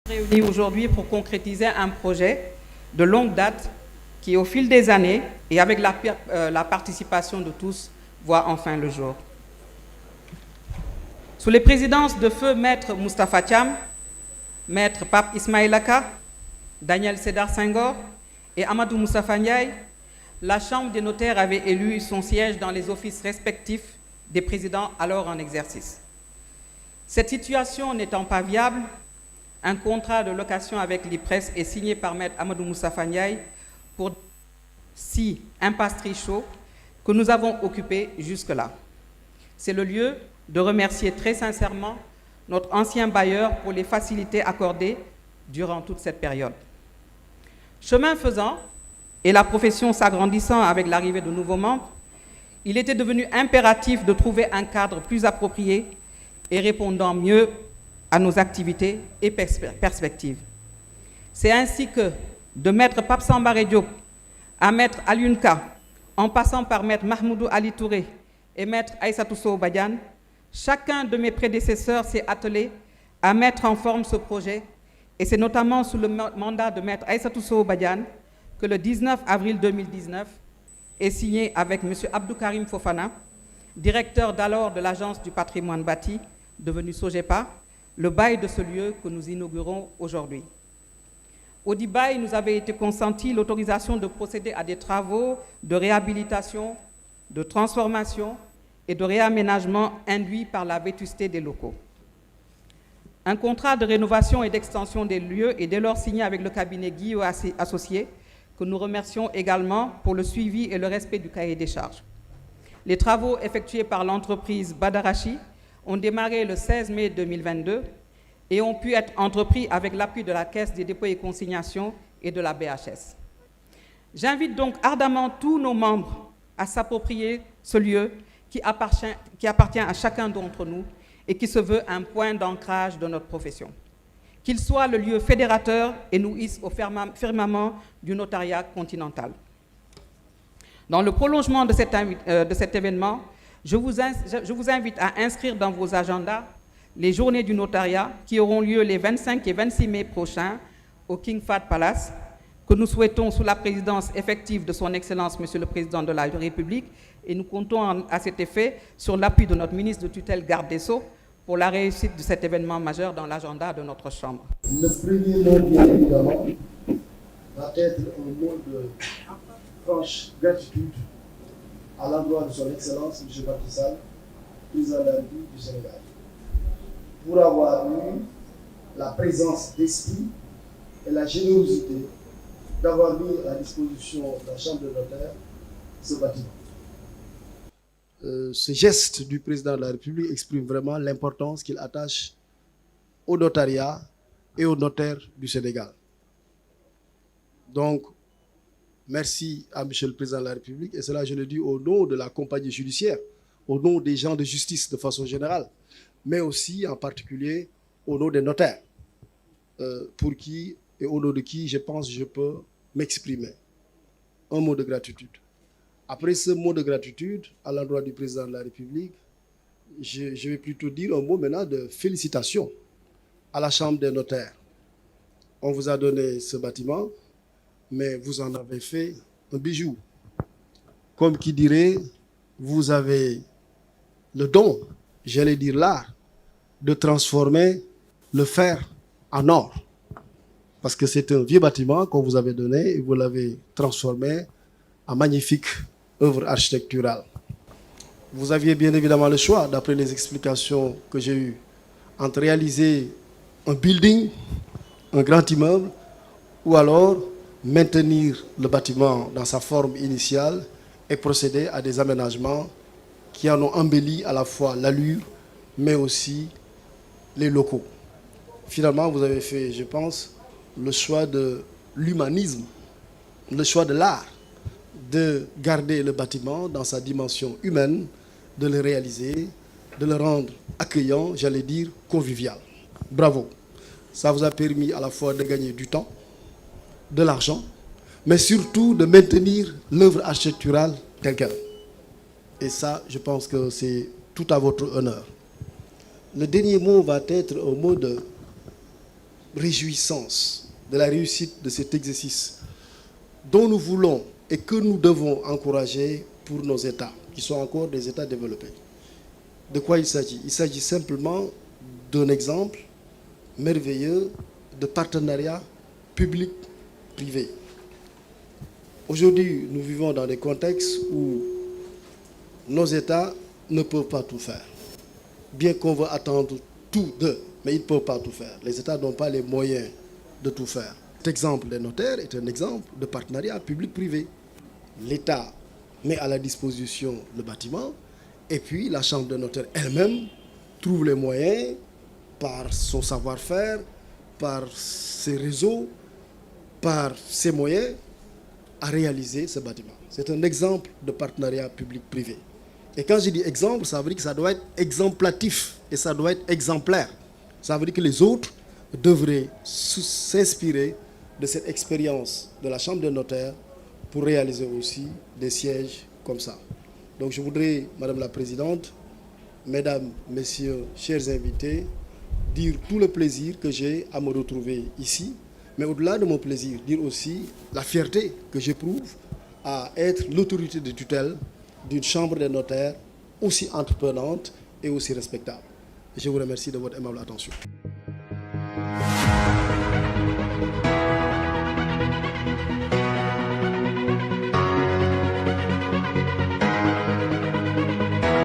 Réunis aujourd'hui pour concrétiser un projet de longue date qui, au fil des années et avec la participation de tous, voit enfin le jour. Sous les présidences de feu Maître Moustapha Thiam, Maître Pape Ismaïla Aka, Daniel Sédar Senghor et Amadou Moustapha Ndiaye, la Chambre des notaires avait élu son siège dans les offices respectifs des présidents alors en exercice. Cette situation n'étant pas viable, un contrat de location avec l'IPRES est signé par Maître Amadou Moustapha Ndiaye pour 6 impasse Trichot que nous avons occupé jusque-là. C'est le lieu de remercier très sincèrement notre ancien bailleur pour les facilités accordées durant toute cette période. Chemin faisant, et la profession s'agrandissant avec l'arrivée de nouveaux membres, il était devenu impératif de trouver un cadre plus approprié et répondant mieux à nos activités et perspectives. C'est ainsi que, de Maître Pape Sambare Diop à Maître Alioune Ka, en passant par Maître Mahmoudou Ali Touré et Maître Aïssatou Sow Badiane, chacun de mes prédécesseurs s'est attelé à mettre en forme ce projet, et c'est notamment sous le mandat de Maître Aïssatou Sow Badiane que le 19 avril 2019 est signé avec M. Abdou Karim Fofana, directeur d'alors de l'Agence du patrimoine bâti, devenu SOGEPA, le bail de ce lieu que nous inaugurons aujourd'hui. Au dit bail, nous avait été consenti l'autorisation de procéder à des travaux de réhabilitation, de transformation et de réaménagement induits par la vétusté des locaux. Un contrat de rénovation et d'extension des lieux est dès lors signé avec le cabinet Guillot Associés, que nous remercions également pour le suivi et le respect du cahier des charges. Les travaux effectués par l'entreprise Badarachi ont démarré le 16 mai 2022 et ont pu être entrepris avec l'appui de la Caisse des dépôts et consignations et de la BHS. J'invite donc ardemment tous nos membres à s'approprier ce lieu qui appartient à chacun d'entre nous et qui se veut un point d'ancrage de notre profession. Qu'il soit le lieu fédérateur et nous hisse au firmament du notariat continental. Dans le prolongement de cet événement, je vous invite à inscrire dans vos agendas les journées du notariat qui auront lieu les 25 et 26 mai prochains au King Fahd Palace, que nous souhaitons sous la présidence effective de son Excellence, Monsieur le Président de la République, et nous comptons à cet effet sur l'appui de notre ministre de tutelle Garde des Sceaux pour la réussite de cet événement majeur dans l'agenda de notre Chambre. Le premier mot, bien évidemment, va être un mot de franche gratitude à l'endroit de son Excellence, M. Macky Sall, président de la République du Sénégal, pour avoir eu la présence d'esprit et la générosité d'avoir mis à la disposition de la Chambre de notaires ce bâtiment. Ce geste du président de la République exprime vraiment l'importance qu'il attache au notariat et aux notaires du Sénégal. Donc, merci à M. le Président de la République, et cela je le dis au nom de la compagnie judiciaire, au nom des gens de justice de façon générale, mais aussi en particulier au nom des notaires, pour qui et au nom de qui je pense que je peux m'exprimer. Un mot de gratitude. Après ce mot de gratitude à l'endroit du Président de la République, je vais plutôt dire un mot maintenant de félicitations à la Chambre des notaires. On vous a donné ce bâtiment, mais vous en avez fait un bijou. Comme qui dirait, vous avez le don, j'allais dire l'art, de transformer le fer en or. Parce que c'est un vieux bâtiment qu'on vous avait donné et vous l'avez transformé en magnifique œuvre architecturale. Vous aviez bien évidemment le choix, d'après les explications que j'ai eues, entre réaliser un building, un grand immeuble, ou alors maintenir le bâtiment dans sa forme initiale et procéder à des aménagements qui en ont embelli à la fois l'allure, mais aussi les locaux. Finalement, vous avez fait, je pense, le choix de l'humanisme, le choix de l'art, de garder le bâtiment dans sa dimension humaine, de le réaliser, de le rendre accueillant, j'allais dire convivial. Bravo. Ça vous a permis à la fois de gagner du temps, de l'argent, mais surtout de maintenir l'œuvre architecturale telle qu'elle. Et ça, je pense que c'est tout à votre honneur. Le dernier mot va être un mot de réjouissance de la réussite de cet exercice dont nous voulons et que nous devons encourager pour nos États, qui sont encore des États développés. De quoi il s'agit? Il s'agit simplement d'un exemple merveilleux de partenariat public-privé. Aujourd'hui, nous vivons dans des contextes où nos États ne peuvent pas tout faire. Bien qu'on veut attendre tout d'eux, mais ils ne peuvent pas tout faire. Les États n'ont pas les moyens de tout faire. Cet exemple des notaires est un exemple de partenariat public-privé. L'État met à la disposition le bâtiment et puis la Chambre des notaires elle-même trouve les moyens, par son savoir-faire, par ses réseaux, par ses moyens, à réaliser ce bâtiment. C'est un exemple de partenariat public-privé. Et quand je dis exemple, ça veut dire que ça doit être exemplatif et ça doit être exemplaire. Ça veut dire que les autres devraient s'inspirer de cette expérience de la Chambre des notaires pour réaliser aussi des sièges comme ça. Donc je voudrais, Madame la Présidente, Mesdames, Messieurs, chers invités, dire tout le plaisir que j'ai à me retrouver ici, mais au-delà de mon plaisir, dire aussi la fierté que j'éprouve à être l'autorité de tutelle d'une Chambre des notaires aussi entreprenante et aussi respectable. Je vous remercie de votre aimable attention.